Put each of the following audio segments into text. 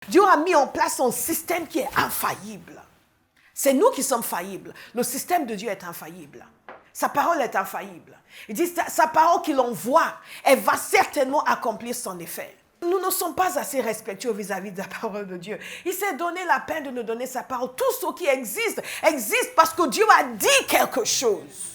Dieu a mis en place un système qui est infaillible. C'est nous qui sommes faillibles. Le système de Dieu est infaillible. Sa parole est infaillible. Il dit, sa parole qu'il envoie, elle va certainement accomplir son effet. Nous ne sommes pas assez respectueux vis-à-vis de la parole de Dieu. Il s'est donné la peine de nous donner sa parole. Tout ce qui existe, existe parce que Dieu a dit quelque chose.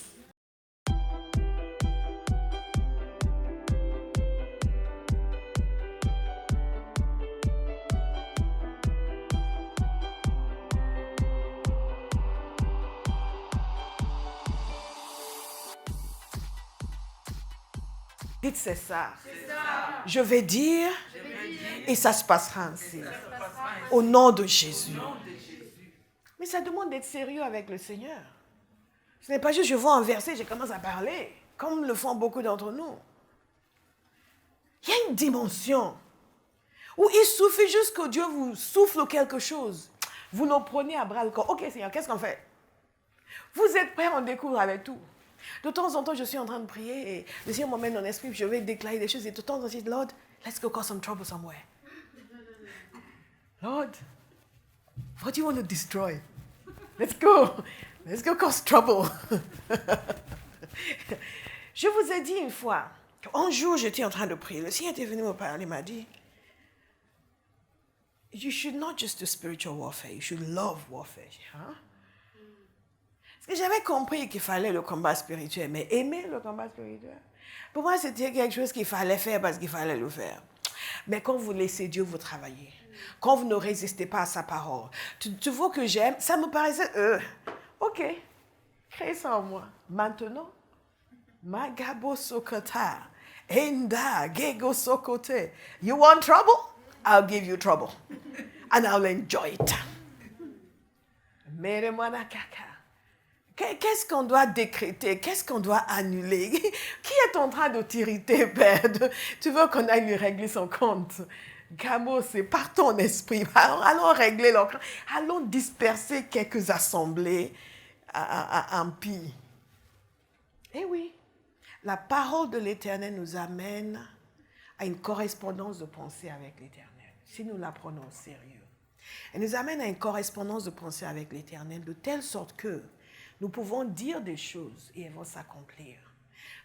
Dites, c'est ça. Je vais dire, et ça se passera ainsi. Au nom de Jésus. Mais ça demande d'être sérieux avec le Seigneur. Ce n'est pas juste je vois un verset, je commence à parler, comme le font beaucoup d'entre nous. Il y a une dimension où il suffit juste que Dieu vous souffle quelque chose. Vous le prenez à bras le corps. Ok Seigneur, qu'est-ce qu'on fait? Vous êtes prêts, on découvre avec tout. De temps en temps, je suis en train de prier et le Seigneur m'emmène dans l'esprit, je vais déclarer des choses et de temps en temps, je dis, Lord, let's go cause some trouble somewhere. Lord, what do you want to destroy? Let's go cause trouble. Je vous ai dit une fois, un jour, j'étais en train de prier, le Seigneur était venu me parler, il m'a dit, you should not just do spiritual warfare, you should love warfare. Hein? Parce que j'avais compris qu'il fallait le combat spirituel, mais aimer le combat spirituel, pour moi, c'était quelque chose qu'il fallait faire parce qu'il fallait le faire. Mais quand vous laissez Dieu vous travailler, quand vous ne résistez pas à sa parole, tu vois que j'aime, ça me paraissait, ok, crée ça en moi. Maintenant, Magabo Sokota, Enda, Gego Sokote, you want trouble? I'll give you trouble. And I'll enjoy it. Mere Manakaka. Qu'est-ce qu'on doit décréter? Qu'est-ce qu'on doit annuler? Qui est en train de t'irriter, Père? Tu veux qu'on aille lui régler son compte? Gamo, c'est par ton esprit. Allons régler leur compte. Allons disperser quelques assemblées impies. Eh oui, la parole de l'Éternel nous amène à une correspondance de pensée avec l'Éternel, si nous la prenons au sérieux. Elle nous amène à une correspondance de pensée avec l'Éternel de telle sorte que nous pouvons dire des choses et elles vont s'accomplir.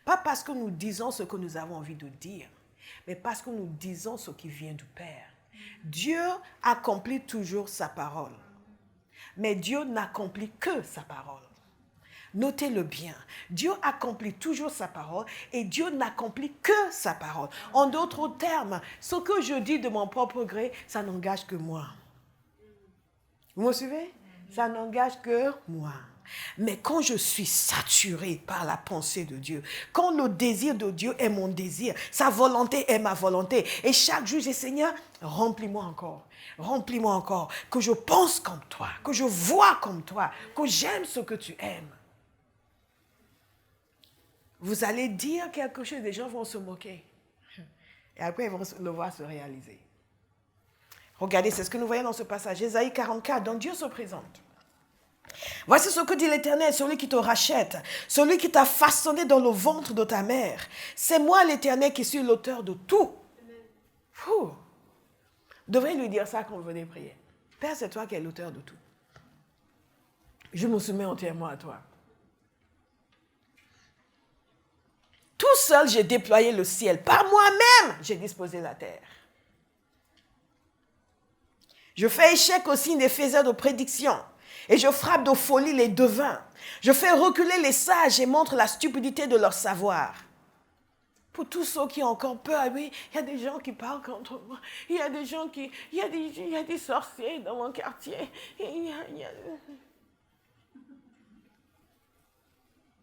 Pas parce que nous disons ce que nous avons envie de dire, mais parce que nous disons ce qui vient du Père. Dieu accomplit toujours sa parole, mais Dieu n'accomplit que sa parole. Notez-le bien, Dieu accomplit toujours sa parole et Dieu n'accomplit que sa parole. En d'autres termes, ce que je dis de mon propre gré, ça n'engage que moi. Vous me suivez? Ça n'engage que moi. Mais quand je suis saturée par la pensée de Dieu, quand le désir de Dieu est mon désir, sa volonté est ma volonté, et chaque jour, je dis, Seigneur, remplis-moi encore, que je pense comme toi, que je vois comme toi, que j'aime ce que tu aimes. Vous allez dire quelque chose, les gens vont se moquer. Et après, ils vont le voir se réaliser. Regardez, c'est ce que nous voyons dans ce passage, Ésaïe 44, dont Dieu se présente. Voici ce que dit l'Éternel, celui qui te rachète, celui qui t'a façonné dans le ventre de ta mère. C'est moi l'Éternel qui suis l'auteur de tout. Vous devriez lui dire ça quand vous venez prier. Père, c'est toi qui es l'auteur de tout. Je me soumets entièrement à toi. Tout seul, j'ai déployé le ciel. Par moi-même, j'ai disposé la terre. Je fais échec aux signes des faiseurs de prédictions. Et je frappe de folie les devins. Je fais reculer les sages et montre la stupidité de leur savoir. Pour tous ceux qui ont encore peur, oui, il y a des gens qui parlent contre moi. Il y a des gens qui... Il y a des sorciers dans mon quartier.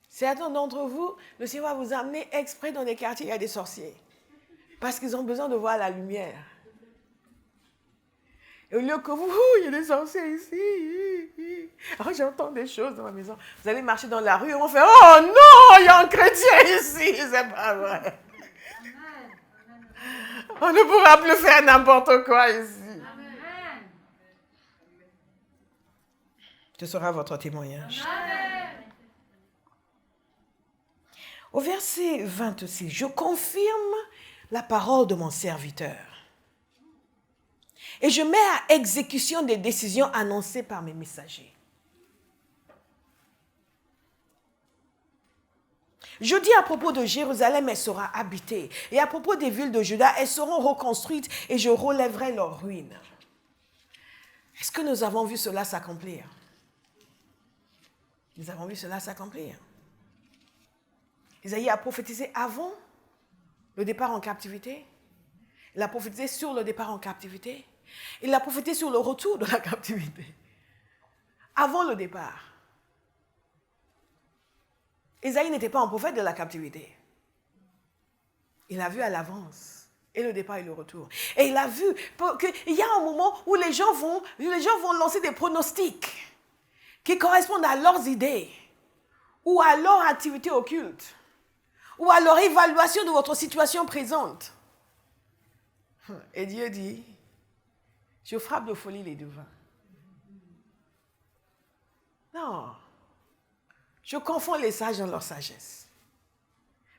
Certains d'entre vous, le Seigneur va vous amener exprès dans des quartiers où il y a des sorciers. Parce qu'ils ont besoin de voir la lumière. Et au lieu que vous, il y a des sorciers ici. Oh, j'entends des choses dans ma maison. Vous allez marcher dans la rue et on fait, oh non, il y a un chrétien ici. C'est pas vrai. On ne pourra plus faire n'importe quoi ici. Ce sera votre témoignage. Au verset 26, je confirme la parole de mon serviteur. Et je mets à exécution des décisions annoncées par mes messagers. Je dis à propos de Jérusalem, elle sera habitée. Et à propos des villes de Juda, elles seront reconstruites et je relèverai leurs ruines. Est-ce que nous avons vu cela s'accomplir? Nous avons vu cela s'accomplir. Isaïe a prophétisé avant le départ en captivité. Il a prophétisé sur le départ en captivité. Il a prophétisé sur le retour de la captivité. Avant le départ. Isaïe n'était pas un prophète de la captivité. Il a vu à l'avance. Et le départ et le retour. Et il a vu qu'il y a un moment où les gens vont lancer des pronostics qui correspondent à leurs idées ou à leur activité occulte ou à leur évaluation de votre situation présente. Et Dieu dit, je frappe de folie les devins. Non. Je confonds les sages dans leur sagesse.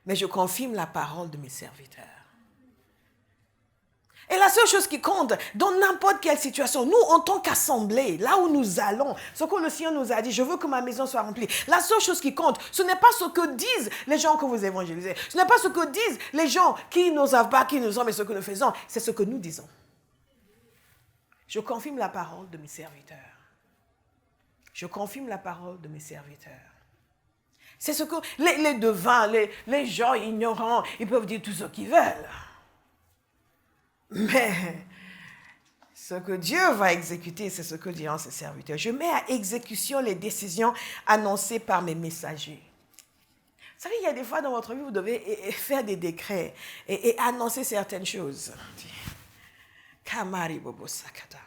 Mais je confirme la parole de mes serviteurs. Et la seule chose qui compte, dans n'importe quelle situation, nous, en tant qu'assemblée, là où nous allons, ce que le Seigneur nous a dit, je veux que ma maison soit remplie. La seule chose qui compte, ce n'est pas ce que disent les gens que vous évangélisez. Ce n'est pas ce que disent les gens qui ne savent pas qui nous sommes et ce que nous faisons. C'est ce que nous disons. Je confirme la parole de mes serviteurs. Je confirme la parole de mes serviteurs. C'est ce que les devins, les gens ignorants, ils peuvent dire tout ce qu'ils veulent. Mais ce que Dieu va exécuter, c'est ce que diront ses serviteurs. Je mets à exécution les décisions annoncées par mes messagers. Vous savez, il y a des fois dans votre vie, vous devez faire des décrets et annoncer certaines choses. Kamari Bobo Sakata.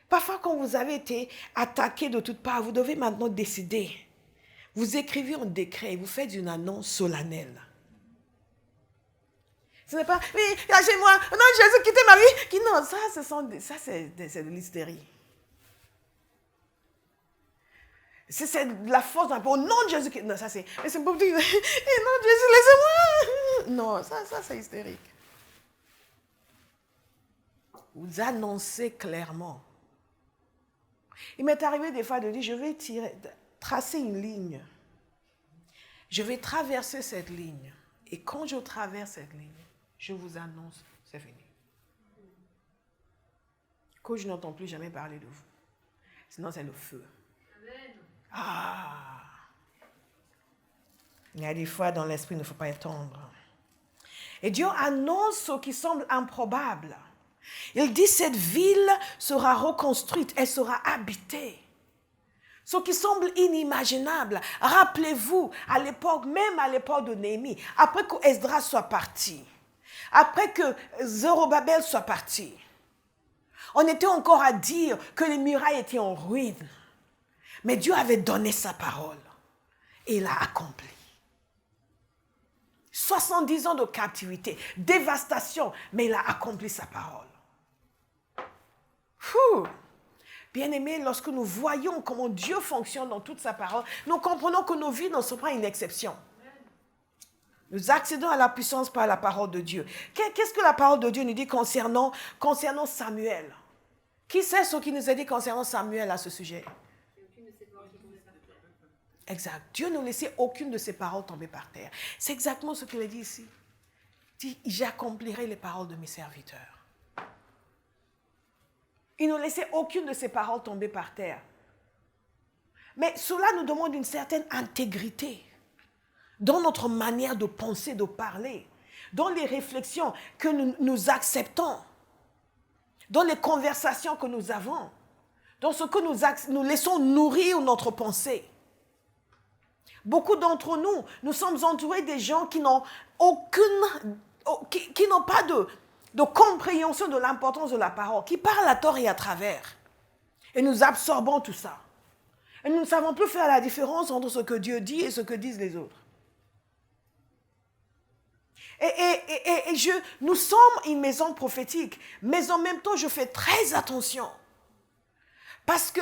Parfois, quand vous avez été attaqué de toutes parts, vous devez maintenant décider. Vous écrivez un décret et vous faites une annonce solennelle. Ce n'est pas, oui, lâchez-moi, non, Jésus, quittez ma vie. Non, ça c'est de l'hystérie. C'est de la force d'un peu. Au nom de Jésus, non, ça c'est, mais c'est pour dire, non, Jésus, laissez-moi. Non, ça c'est hystérique. Vous annoncez clairement. Il m'est arrivé des fois de dire, je vais tracer une ligne. Je vais traverser cette ligne. Et quand je traverse cette ligne, je vous annonce, c'est fini. Que je n'entends plus jamais parler de vous. Sinon, c'est le feu. Amen. Ah! Il y a des fois, dans l'esprit, il ne faut pas être tendre. Et Dieu annonce ce qui semble improbable. Il dit, cette ville sera reconstruite, elle sera habitée. Ce qui semble inimaginable. Rappelez-vous, même à l'époque de Néhémie, après que Esdras soit parti, après que Zorobabel soit parti, on était encore à dire que les murailles étaient en ruine. Mais Dieu avait donné sa parole et il a accompli. 70 ans de captivité, dévastation, mais il a accompli sa parole. Bien-aimés, lorsque nous voyons comment Dieu fonctionne dans toute sa parole, nous comprenons que nos vies ne sont pas une exception. Nous accédons à la puissance par la parole de Dieu. Qu'est-ce que la parole de Dieu nous dit concernant Samuel? Qui sait ce qu'il nous a dit concernant Samuel à ce sujet? Exact. Dieu ne laissait aucune de ses paroles tomber par terre. C'est exactement ce qu'il a dit ici. Il dit, j'accomplirai les paroles de mes serviteurs. Il ne laissait aucune de ses paroles tomber par terre. Mais cela nous demande une certaine intégrité dans notre manière de penser, de parler, dans les réflexions que nous acceptons, dans les conversations que nous avons, dans ce que nous laissons nourrir notre pensée. Beaucoup d'entre nous, nous sommes entourés des gens qui n'ont qui n'ont pas de compréhension de l'importance de la parole, qui parlent à tort et à travers. Et nous absorbons tout ça. Et nous ne savons plus faire la différence entre ce que Dieu dit et ce que disent les autres. Nous sommes une maison prophétique, mais en même temps, je fais très attention. Parce que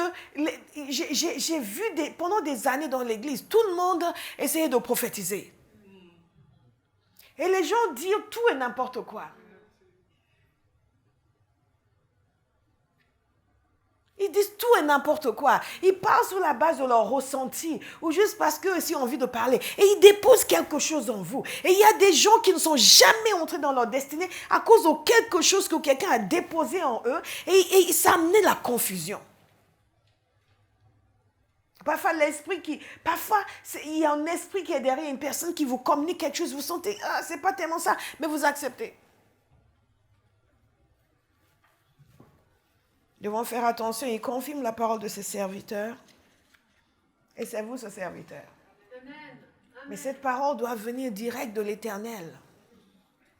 j'ai vu pendant des années dans l'église, tout le monde essayait de prophétiser. Et les gens disent tout et n'importe quoi. Ils disent tout et n'importe quoi. Ils parlent sur la base de leur ressenti ou juste parce qu'eux aussi ont envie de parler. Et ils déposent quelque chose en vous. Et il y a des gens qui ne sont jamais entrés dans leur destinée à cause de quelque chose que quelqu'un a déposé en eux et ça a amené la confusion. Parfois, il y a un esprit qui est derrière une personne qui vous communique quelque chose. Vous sentez, c'est pas tellement ça, mais vous acceptez. Nous devons faire attention. Il confirme la parole de ses serviteurs. Et c'est vous, ce serviteur. Amen. Mais cette parole doit venir direct de l'Éternel.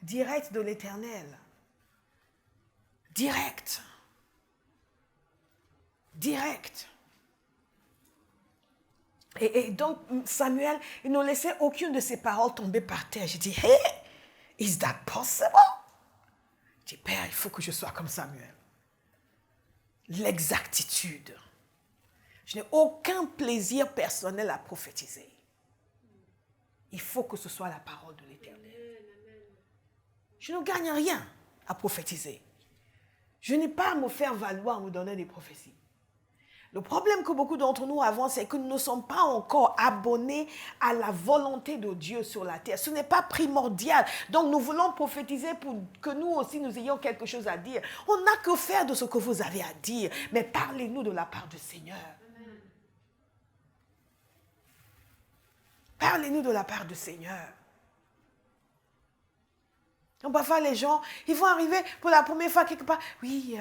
Direct de l'Éternel. Direct. Direct. Et donc, Samuel, il ne laissait aucune de ses paroles tomber par terre. J'ai dit, hey, is that possible? Je dis, Père, il faut que je sois comme Samuel. L'exactitude. Je n'ai aucun plaisir personnel à prophétiser. Il faut que ce soit la parole de l'Éternel. Je ne gagne rien à prophétiser. Je n'ai pas à me faire valoir, à me donner des prophéties. Le problème que beaucoup d'entre nous avons, c'est que nous ne sommes pas encore abonnés à la volonté de Dieu sur la terre. Ce n'est pas primordial. Donc nous voulons prophétiser pour que nous aussi nous ayons quelque chose à dire. On n'a que faire de ce que vous avez à dire. Mais parlez-nous de la part du Seigneur. Parlez-nous de la part du Seigneur. Donc parfois les gens, ils vont arriver pour la première fois quelque part. Oui,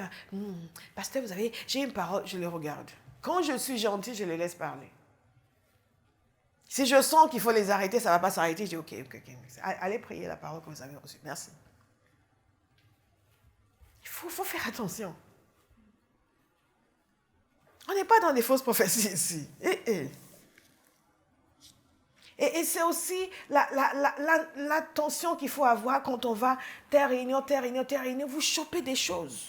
pasteur, vous savez, j'ai une parole, je les regarde. Quand je suis gentil, je les laisse parler. Si je sens qu'il faut les arrêter, ça ne va pas s'arrêter, je dis ok. Allez prier la parole que vous avez reçue. Merci. Il faut faire attention. On n'est pas dans des fausses prophéties ici. Et c'est aussi l'attention qu'il faut avoir quand on va terre réunion, vous chopez des choses.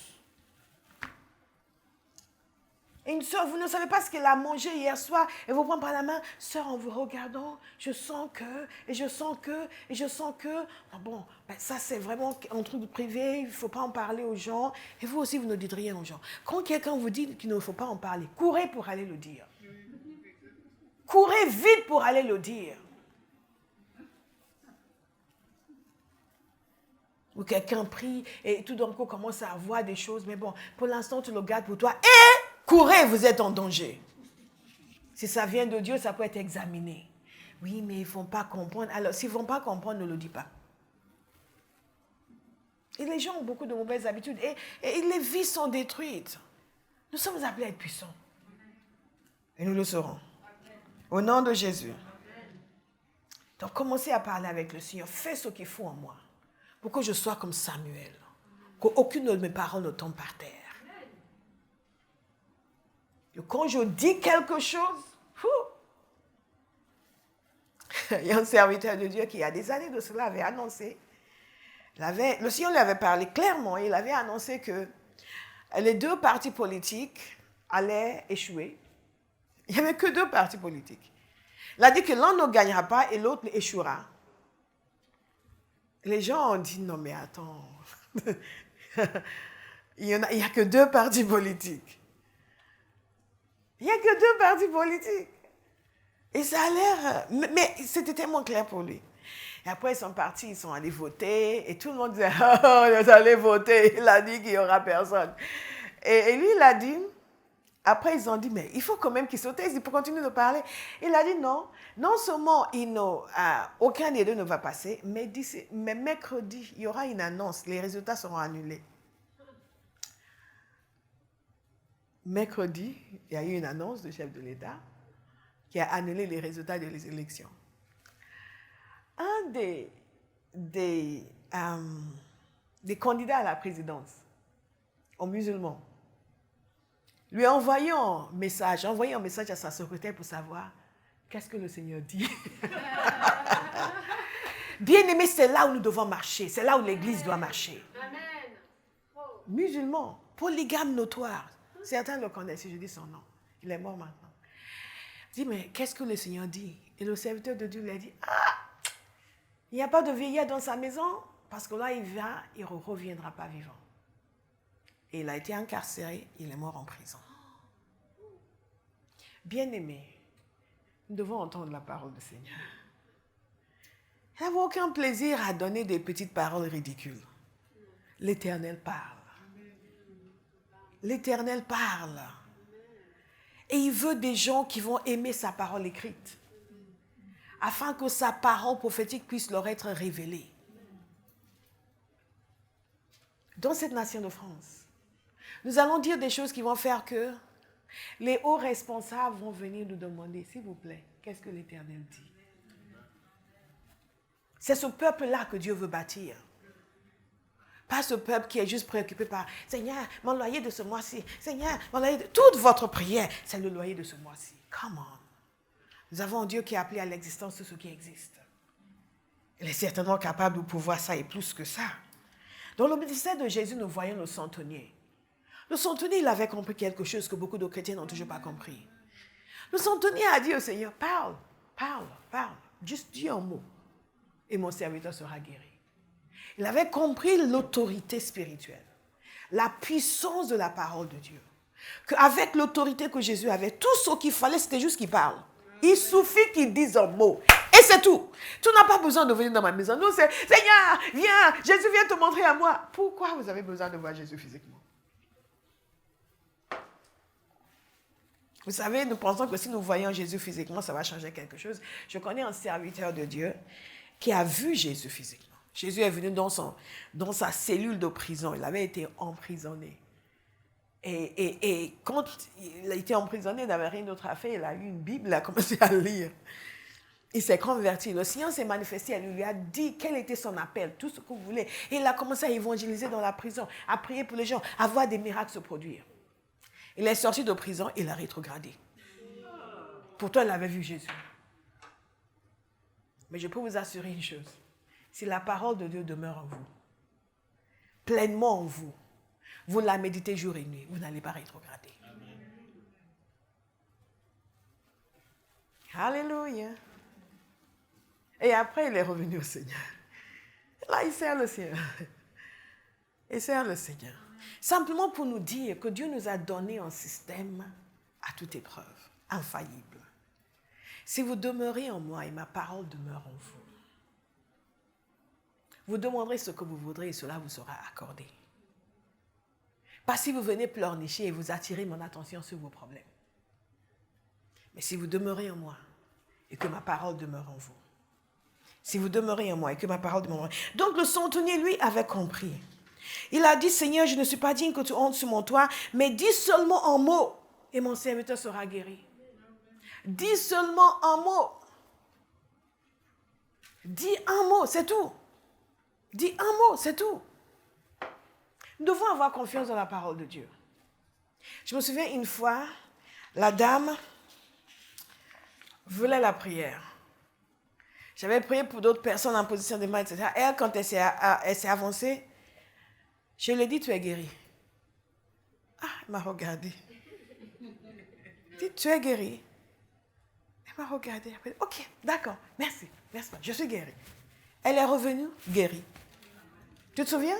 Et une soeur, vous ne savez pas ce qu'elle a mangé hier soir, et vous prend par la main, soeur, en vous regardant, je sens que. Ah bon, ça c'est vraiment un truc privé, il ne faut pas en parler aux gens. Et vous aussi, vous ne dites rien aux gens. Quand quelqu'un vous dit qu'il ne faut pas en parler, courez pour aller le dire. Courez vite pour aller le dire. Ou quelqu'un prie et tout d'un coup commence à voir des choses. Mais bon, pour l'instant, tu le gardes pour toi. Et courez, vous êtes en danger. Si ça vient de Dieu, ça peut être examiné. Oui, mais ils ne vont pas comprendre. Alors, s'ils ne vont pas comprendre, ne le dis pas. Et les gens ont beaucoup de mauvaises habitudes. Et les vies sont détruites. Nous sommes appelés à être puissants. Et nous le serons. Au nom de Jésus. Donc, commencez à parler avec le Seigneur. Fais ce qu'il faut en moi. Pour que je sois comme Samuel. Qu'aucune de mes paroles ne tombe par terre. Et quand je dis quelque chose, il y a un serviteur de Dieu qui, il y a des années de cela, avait annoncé. Le Seigneur lui avait parlé clairement. Il avait annoncé que les deux partis politiques allaient échouer. Il n'y avait que deux partis politiques. Il a dit que l'un ne gagnera pas et l'autre échouera. Les gens ont dit, non mais attends, il n'y a que deux partis politiques. Il n'y a que deux partis politiques. Et ça a l'air, mais c'était tellement clair pour lui. Et après, ils sont partis, ils sont allés voter, et tout le monde disait, oh, ils allaient voter. Il a dit qu'il n'y aura personne. Et lui, il a dit, après, ils ont dit, mais il faut quand même qu'il s'autorise, il faut continuer de parler. Il a dit non seulement aucun des deux ne va passer, mais mercredi, il y aura une annonce, les résultats seront annulés. Mercredi, il y a eu une annonce du chef de l'État qui a annulé les résultats des élections. Un des candidats à la présidence, aux musulmans, lui a envoyé un message à sa secrétaire pour savoir qu'est-ce que le Seigneur dit. Bien-aimé, c'est là où nous devons marcher, c'est là où l'Église doit marcher. Amen. Musulman, polygame notoire. Certains le connaissent, si je dis son nom. Il est mort maintenant. Il dit, mais qu'est-ce que le Seigneur dit? Et le serviteur de Dieu lui a dit, il n'y a pas de vieillard dans sa maison, parce que là, il ne reviendra pas vivant. Et il a été incarcéré, il est mort en prison. Bien-aimés, nous devons entendre la parole du Seigneur. Nous n'avons aucun plaisir à donner des petites paroles ridicules. L'Éternel parle. L'Éternel parle. Et il veut des gens qui vont aimer sa parole écrite, afin que sa parole prophétique puisse leur être révélée. Dans cette nation de France, nous allons dire des choses qui vont faire que les hauts responsables vont venir nous demander, s'il vous plaît, qu'est-ce que l'Éternel dit? C'est ce peuple-là que Dieu veut bâtir. Pas ce peuple qui est juste préoccupé par « Seigneur, mon loyer de ce mois-ci. Seigneur, mon loyer de... » Toute votre prière, c'est le loyer de ce mois-ci. Come on. Nous avons un Dieu qui a appelé à l'existence tout ce qui existe. Il est certainement capable de pouvoir ça et plus que ça. Dans le ministère de Jésus, nous voyons le centenier. Le centenier, il avait compris quelque chose que beaucoup de chrétiens n'ont toujours pas compris. Le centenier a dit au Seigneur, parle, parle, parle. Juste dis un mot et mon serviteur sera guéri. Il avait compris l'autorité spirituelle, la puissance de la parole de Dieu. Qu'avec l'autorité que Jésus avait, tout ce qu'il fallait, c'était juste qu'il parle. Il suffit qu'il dise un mot. Et c'est tout. Tu n'as pas besoin de venir dans ma maison. Nous, c'est Seigneur, viens, Jésus vient te montrer à moi. Pourquoi vous avez besoin de voir Jésus physiquement? Vous savez, nous pensons que si nous voyons Jésus physiquement, ça va changer quelque chose. Je connais un serviteur de Dieu qui a vu Jésus physiquement. Jésus est venu dans sa cellule de prison. Il avait été emprisonné. Et quand il a été emprisonné, il n'avait rien d'autre à faire. Il a eu une Bible, il a commencé à lire. Il s'est converti. Le Seigneur s'est manifesté, il lui a dit quel était son appel, tout ce que vous voulez. Et il a commencé à évangéliser dans la prison, à prier pour les gens, à voir des miracles se produire. Il est sorti de prison, il a rétrogradé. Pourtant, il avait vu Jésus. Mais je peux vous assurer une chose. Si la parole de Dieu demeure en vous, pleinement en vous, vous la méditez jour et nuit, vous n'allez pas rétrograder. Alléluia. Et après, il est revenu au Seigneur. Là, il sert le Seigneur. Il sert le Seigneur. Simplement pour nous dire que Dieu nous a donné un système à toute épreuve, infaillible. Si vous demeurez en moi et ma parole demeure en vous, vous demanderez ce que vous voudrez et cela vous sera accordé. Pas si vous venez pleurnicher et vous attirez mon attention sur vos problèmes. Mais si vous demeurez en moi et que ma parole demeure en vous. Si vous demeurez en moi et que ma parole demeure en vous. Donc le centenier, lui, avait compris. Il a dit, Seigneur, je ne suis pas digne que tu entres sur mon toit, mais dis seulement un mot et mon serviteur sera guéri. Dis seulement un mot. Dis un mot, c'est tout. Dis un mot, c'est tout. Nous devons avoir confiance dans la parole de Dieu. Je me souviens une fois, la dame voulait la prière. J'avais prié pour d'autres personnes en position de main, etc. Elle, quand elle s'est avancée, je lui ai dit, tu es guérie. Ah, elle m'a regardée. Elle dit, tu es guérie. Elle m'a regardée. Elle m'a dit, ok, d'accord, merci, je suis guérie. Elle est revenue guérie. Tu te souviens?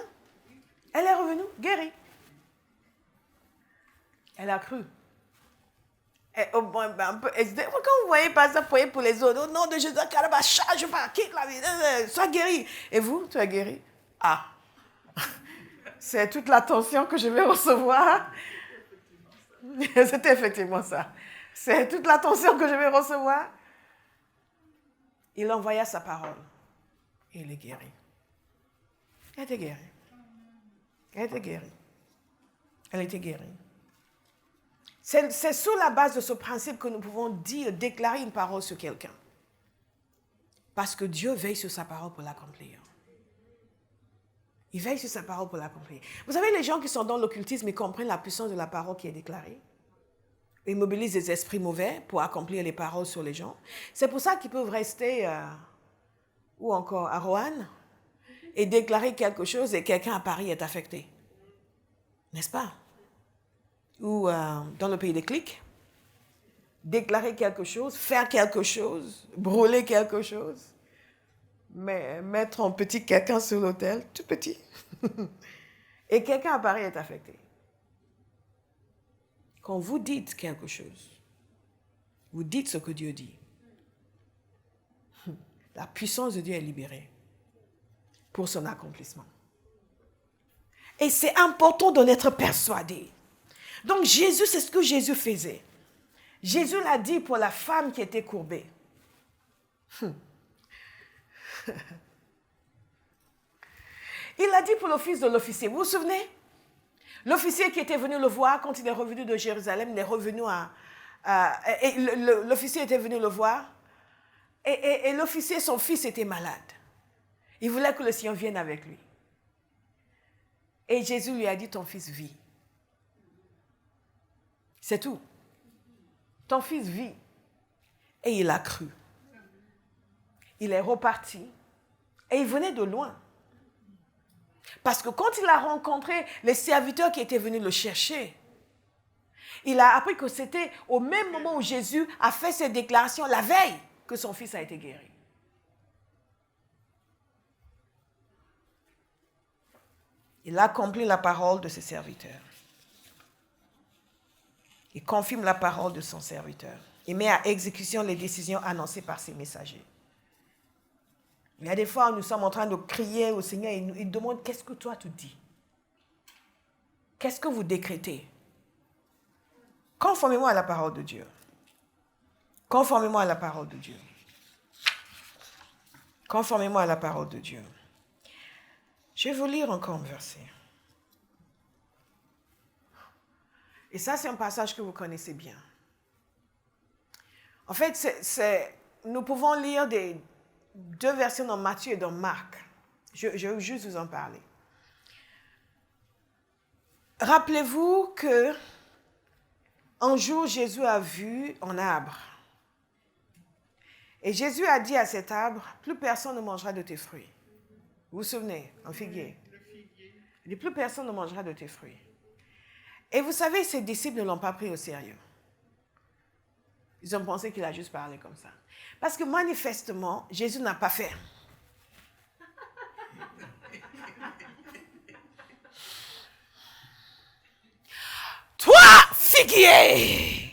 Elle est revenue guérie. Elle a cru. Quand vous voyez pas ça, priez pour les autres. Au nom de Jésus, charge pas, quitte la vie, sois guéri. Et vous, tu es guéri? Ah, c'est toute l'attention que je vais recevoir. C'était effectivement ça. C'est toute l'attention que je vais recevoir. Il envoya sa parole. Et il est guéri. Elle était guérie. Elle était guérie. Elle était guérie. C'est sous la base de ce principe que nous pouvons déclarer une parole sur quelqu'un. Parce que Dieu veille sur sa parole pour l'accomplir. Il veille sur sa parole pour l'accomplir. Vous savez, les gens qui sont dans l'occultisme, ils comprennent la puissance de la parole qui est déclarée. Ils mobilisent des esprits mauvais pour accomplir les paroles sur les gens. C'est pour ça qu'ils peuvent rester, ou encore à Roanne, et déclarer quelque chose et quelqu'un à Paris est affecté. N'est-ce pas? Ou dans le pays des clics, déclarer quelque chose, faire quelque chose, brûler quelque chose, mais mettre un petit quelqu'un sur l'autel, tout petit, et quelqu'un à Paris est affecté. Quand vous dites quelque chose, Vous dites ce que Dieu dit. La puissance de Dieu est libérée pour son accomplissement. Et c'est important d'en être persuadé. Donc Jésus, c'est ce que Jésus faisait. Jésus l'a dit pour la femme qui était courbée. Il l'a dit pour le fils de l'officier. Vous vous souvenez? L'officier qui était venu le voir quand il est revenu de Jérusalem, il est revenu l'officier était venu le voir. Et l'officier, son fils était malade. Il voulait que le Seigneur vienne avec lui. Et Jésus lui a dit, ton fils vit. C'est tout. Ton fils vit. Et il a cru. Il est reparti. Et il venait de loin. Parce que quand il a rencontré les serviteurs qui étaient venus le chercher, il a appris que c'était au même moment où Jésus a fait cette déclaration, la veille, que son fils a été guéri. Il accomplit la parole de ses serviteurs. Il confirme la parole de son serviteur. Il met à exécution les décisions annoncées par ses messagers. Il y a des fois où nous sommes en train de crier au Seigneur et il demande, qu'est-ce que toi tu dis? Qu'est-ce que vous décrétez? Conformément à la parole de Dieu. Conformément à la parole de Dieu. Conformément à la parole de Dieu. Je vais vous lire encore un verset. Et ça, c'est un passage que vous connaissez bien. En fait, nous pouvons lire deux versets dans Matthieu et dans Marc. Je vais juste vous en parler. Rappelez-vous que un jour, Jésus a vu un arbre. Et Jésus a dit à cet arbre, plus personne ne mangera de tes fruits. Vous vous souvenez, un figuier. Il dit, plus personne ne mangera de tes fruits. Et vous savez, ses disciples ne l'ont pas pris au sérieux. Ils ont pensé qu'il a juste parlé comme ça. Parce que manifestement, Jésus n'a pas fait. Toi, figuier!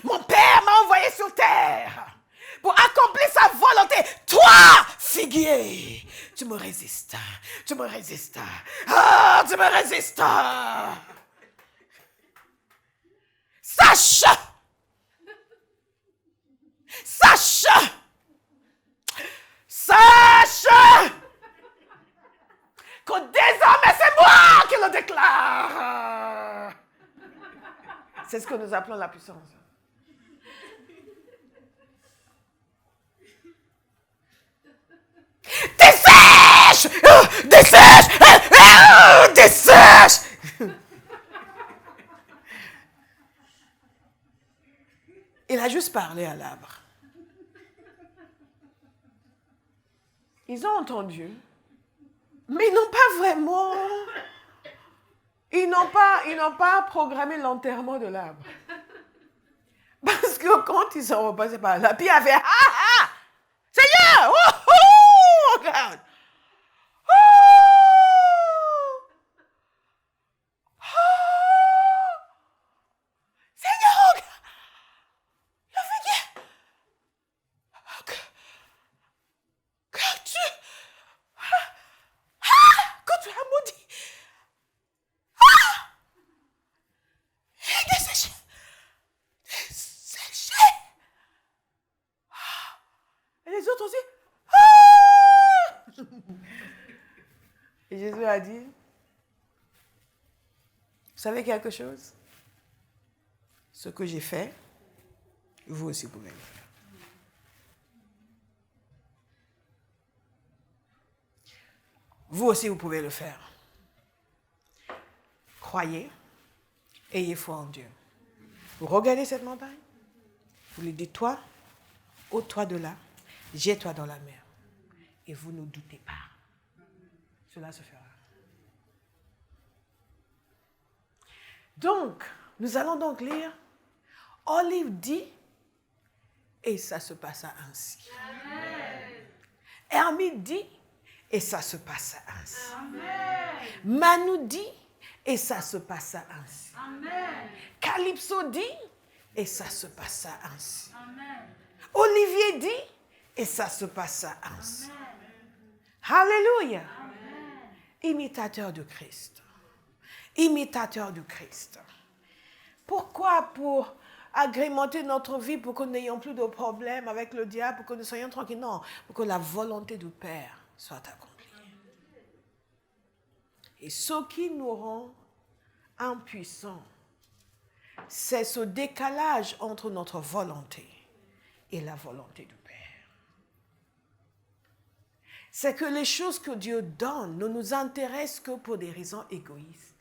Mon Père m'a envoyé sur terre pour accomplir sa volonté. Toi, figuier, tu me résistes. Tu me résistes. Ah, tu me résistes. Sache que désormais c'est moi qui le déclare. C'est ce que nous appelons la puissance. Dessèche! Dessèche! Dessèche! Il a juste parlé à l'arbre. Ils ont entendu, mais ils n'ont pas vraiment... Ils n'ont pas programmé l'enterrement de l'arbre. Parce que quand ils sont repassés par là, puis il y avait « Ah ah! Seigneur! Oh, oh, regarde! Oh! Oh! Seigneur, regarde! Le figuier! Que tu as maudit! Desséché! Desséché! Et les autres aussi. Et Jésus a dit, vous savez quelque chose? Ce que j'ai fait, vous aussi pouvez le faire. Vous aussi, vous pouvez le faire. Croyez, ayez foi en Dieu. Vous regardez cette montagne, vous lui dites, toi, ôte-toi de là, jette-toi dans la mer. Et vous ne doutez pas. Cela se fera. Donc, nous allons donc lire, Olive dit, et ça se passa ainsi. Hermine dit, et ça se passa ainsi. Amen. Manu dit, et ça se passa ainsi. Amen. Calypso dit, et ça se passa ainsi. Amen. Olivier dit, et ça se passa ainsi. Amen. Alléluia. Amen. Imitateur de Christ. Imitateur du Christ. Pourquoi? Pour agrémenter notre vie, pour que nous n'ayons plus de problèmes avec le diable, pour que nous soyons tranquilles. Non, pour que la volonté du Père soit accomplie. Et ce qui nous rend impuissants, c'est ce décalage entre notre volonté et la volonté du Père. C'est que les choses que Dieu donne ne nous intéressent que pour des raisons égoïstes.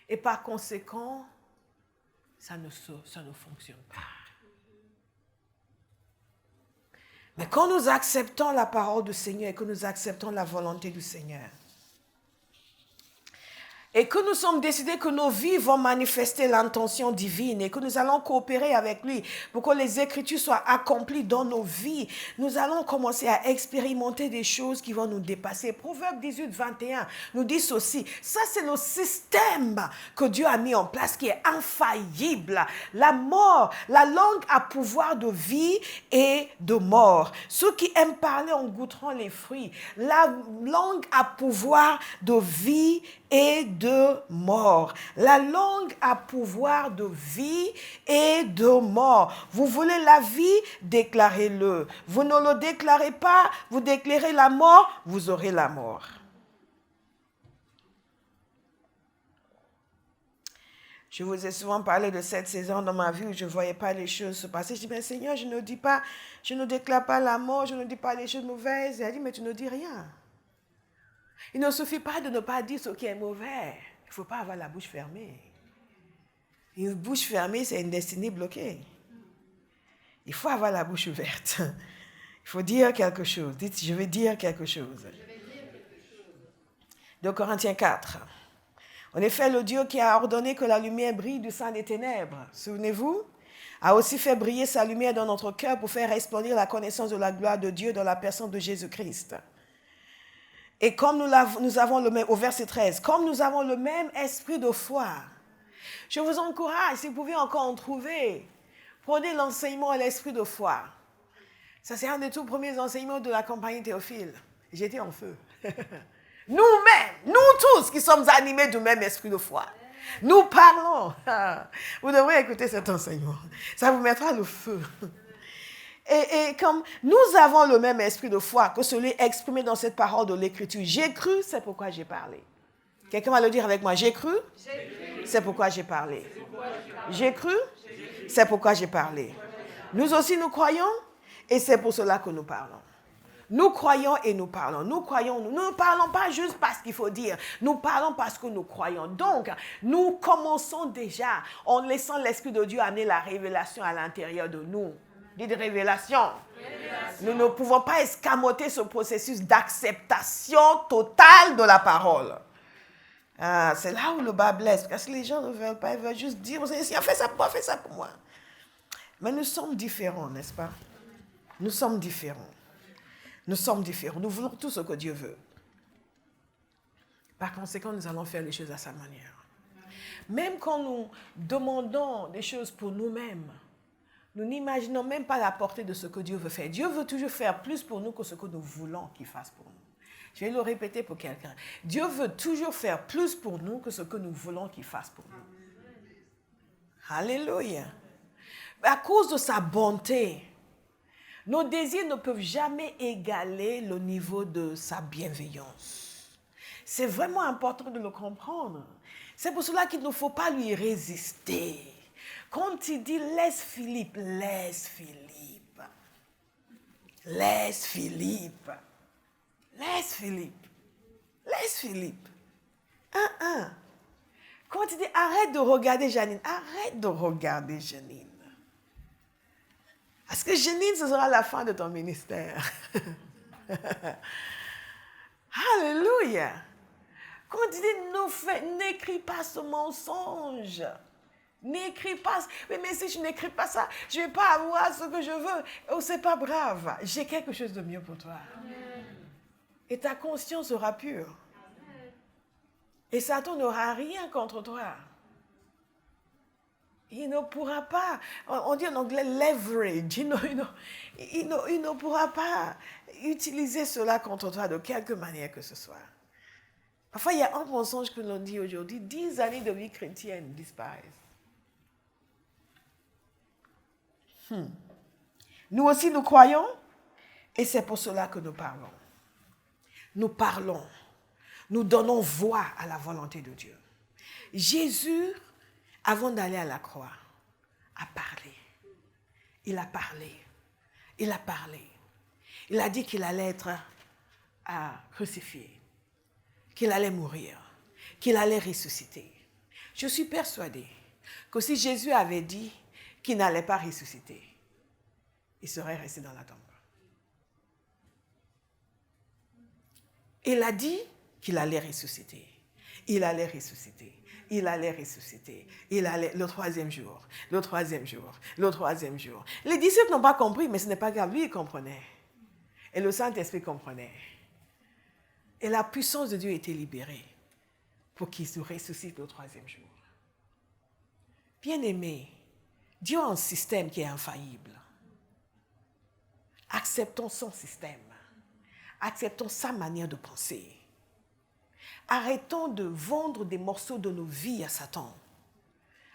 Et par conséquent, ça ne fonctionne pas. Mais quand nous acceptons la parole du Seigneur et que nous acceptons la volonté du Seigneur, et que nous sommes décidés que nos vies vont manifester l'intention divine et que nous allons coopérer avec lui pour que les Écritures soient accomplies dans nos vies, nous allons commencer à expérimenter des choses qui vont nous dépasser. Proverbe 18, 21 nous dit ceci. Ça, c'est le système que Dieu a mis en place qui est infaillible. La mort, la langue a pouvoir de vie et de mort. Ceux qui aiment parler en goûteront les fruits. La langue a pouvoir de vie et de mort. La langue a pouvoir de vie et de mort. Vous voulez la vie? Déclarez-le. Vous ne le déclarez pas, vous déclarez la mort, vous aurez la mort. Je vous ai souvent parlé de cette saison dans ma vie où je ne voyais pas les choses se passer. Je dis, mais Seigneur, je ne déclare pas la mort, je ne dis pas les choses mauvaises. Et elle dit, mais tu ne dis rien. Il ne suffit pas de ne pas dire ce qui est mauvais. Il ne faut pas avoir la bouche fermée. Une bouche fermée, c'est une destinée bloquée. Il faut avoir la bouche ouverte. Il faut dire quelque chose. Dites, je vais dire quelque chose. 2 Corinthiens 4. En effet, le Dieu qui a ordonné que la lumière brille du sein des ténèbres, souvenez-vous, a aussi fait briller sa lumière dans notre cœur pour faire resplendir la connaissance de la gloire de Dieu dans la personne de Jésus-Christ. Et comme nous avons le même, au verset 13, comme nous avons le même esprit de foi, je vous encourage, si vous pouvez encore en trouver, prenez l'enseignement à l'esprit de foi. Ça, c'est un des tout premiers enseignements de la compagnie Théophile. J'étais en feu. Nous-mêmes, nous tous qui sommes animés du même esprit de foi, nous parlons. Vous devrez écouter cet enseignement. Ça vous mettra le feu. Et comme nous avons le même esprit de foi que celui exprimé dans cette parole de l'Écriture, j'ai cru, c'est pourquoi j'ai parlé. Quelqu'un va le dire avec moi, j'ai cru, c'est pourquoi j'ai parlé. J'ai cru, c'est pourquoi j'ai parlé. Nous aussi nous croyons et c'est pour cela que nous parlons. Nous croyons et nous parlons. Nous croyons, nous ne parlons pas juste parce qu'il faut dire. Nous parlons parce que nous croyons. Donc, nous commençons déjà en laissant l'Esprit de Dieu amener la révélation à l'intérieur de nous. Dit de révélation. Nous ne pouvons pas escamoter ce processus d'acceptation totale de la parole. C'est là où le bas blesse. Parce que les gens ne veulent pas, ils veulent juste dire, si on fait ça pour moi, fais ça pour moi. Mais nous sommes différents, n'est-ce pas? Nous sommes différents. Nous sommes différents. Nous voulons tout ce que Dieu veut. Par conséquent, nous allons faire les choses à sa manière. Même quand nous demandons des choses pour nous-mêmes, nous n'imaginons même pas la portée de ce que Dieu veut faire. Dieu veut toujours faire plus pour nous que ce que nous voulons qu'il fasse pour nous. Je vais le répéter pour quelqu'un. Dieu veut toujours faire plus pour nous que ce que nous voulons qu'il fasse pour nous. Alléluia. À cause de sa bonté, nos désirs ne peuvent jamais égaler le niveau de sa bienveillance. C'est vraiment important de le comprendre. C'est pour cela qu'il ne faut pas lui résister. Quand il dit laisse Philippe, laisse Philippe. Laisse Philippe. Laisse Philippe. Laisse Philippe. Quand il dit arrête de regarder Janine, arrête de regarder Janine. Parce que Janine, ce sera la fin de ton ministère. Alléluia. Quand il dit n'écris pas ce mensonge. N'écris pas. Mais si je n'écris pas ça, je ne vais pas avoir ce que je veux. Oh, c'est pas grave. J'ai quelque chose de mieux pour toi. Amen. Et ta conscience sera pure. Amen. Et Satan n'aura rien contre toi. Il ne pourra pas, on dit en anglais leverage, il ne pourra pas utiliser cela contre toi de quelque manière que ce soit. Parfois, il y a un mensonge que l'on dit aujourd'hui, 10 années de vie chrétienne disparaissent. Nous aussi, nous croyons, et c'est pour cela que nous parlons. Nous parlons, nous donnons voix à la volonté de Dieu. Jésus, avant d'aller à la croix, a parlé. Il a parlé. Il a parlé. Il a dit qu'il allait être crucifié, qu'il allait mourir, qu'il allait ressusciter. Je suis persuadée que si Jésus avait dit qu'il n'allait pas ressusciter, il serait resté dans la tombe. Il a dit qu'il allait ressusciter. Il allait ressusciter. Il allait ressusciter. Il allait le troisième jour, le troisième jour, le troisième jour. Les disciples n'ont pas compris, mais ce n'est pas grave. Lui, il comprenait. Et le Saint-Esprit comprenait. Et la puissance de Dieu était libérée pour qu'il se ressuscite le troisième jour. Bien-aimés, Dieu a un système qui est infaillible. Acceptons son système. Acceptons sa manière de penser. Arrêtons de vendre des morceaux de nos vies à Satan.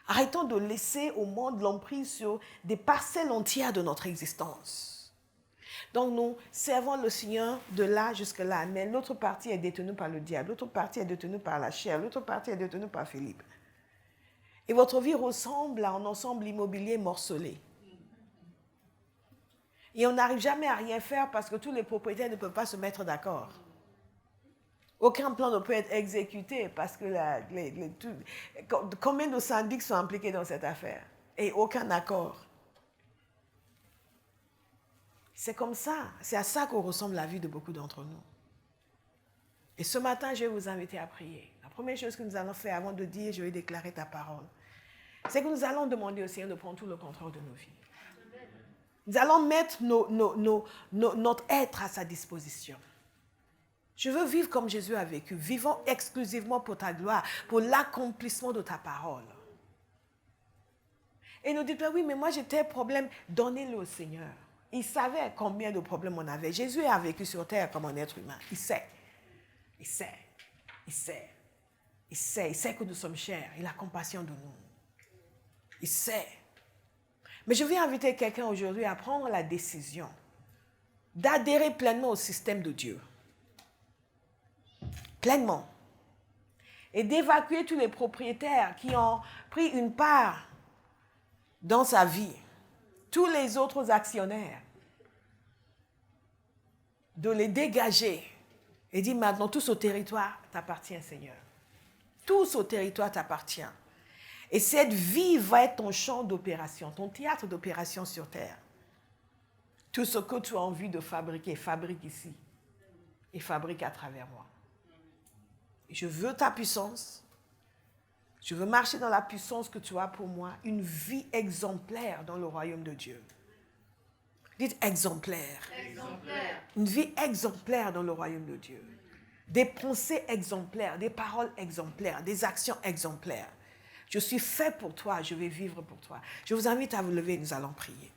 Arrêtons de laisser au monde l'emprise sur des parcelles entières de notre existence. Donc nous servons le Seigneur de là jusque là, mais l'autre partie est détenue par le diable, l'autre partie est détenue par la chair, l'autre partie est détenue par Philippe. Et votre vie ressemble à un ensemble immobilier morcelé. Et on n'arrive jamais à rien faire parce que tous les propriétaires ne peuvent pas se mettre d'accord. Aucun plan ne peut être exécuté parce que combien de syndics sont impliqués dans cette affaire? Et aucun accord. C'est comme ça. C'est à ça qu'on ressemble la vie de beaucoup d'entre nous. Et ce matin, je vais vous inviter à prier. La première chose que nous allons faire avant de dire « je vais déclarer ta parole », c'est que nous allons demander au Seigneur de prendre tout le contrôle de nos vies. Nous allons mettre notre être à sa disposition. Je veux vivre comme Jésus a vécu. Vivons exclusivement pour ta gloire, pour l'accomplissement de ta parole. Et nous dites, oui, mais moi j'ai tel problème. Donnez-le au Seigneur. Il savait combien de problèmes on avait. Jésus a vécu sur terre comme un être humain. Il sait. Il sait. Il sait. Il sait. Il sait que nous sommes chers. Il a compassion de nous. Il sait. Mais je vais inviter quelqu'un aujourd'hui à prendre la décision d'adhérer pleinement au système de Dieu. Pleinement. Et d'évacuer tous les propriétaires qui ont pris une part dans sa vie. Tous les autres actionnaires. De les dégager. Et dire maintenant, tout ce territoire t'appartient, Seigneur. Tout ce territoire t'appartient. Et cette vie va être ton champ d'opération, ton théâtre d'opération sur terre. Tout ce que tu as envie de fabriquer, fabrique ici. Et fabrique à travers moi. Je veux ta puissance. Je veux marcher dans la puissance que tu as pour moi. Une vie exemplaire dans le royaume de Dieu. Dites exemplaire. Exemplaire. Une vie exemplaire dans le royaume de Dieu. Des pensées exemplaires, des paroles exemplaires, des actions exemplaires. Je suis fait pour toi, je vais vivre pour toi. Je vous invite à vous lever et nous allons prier.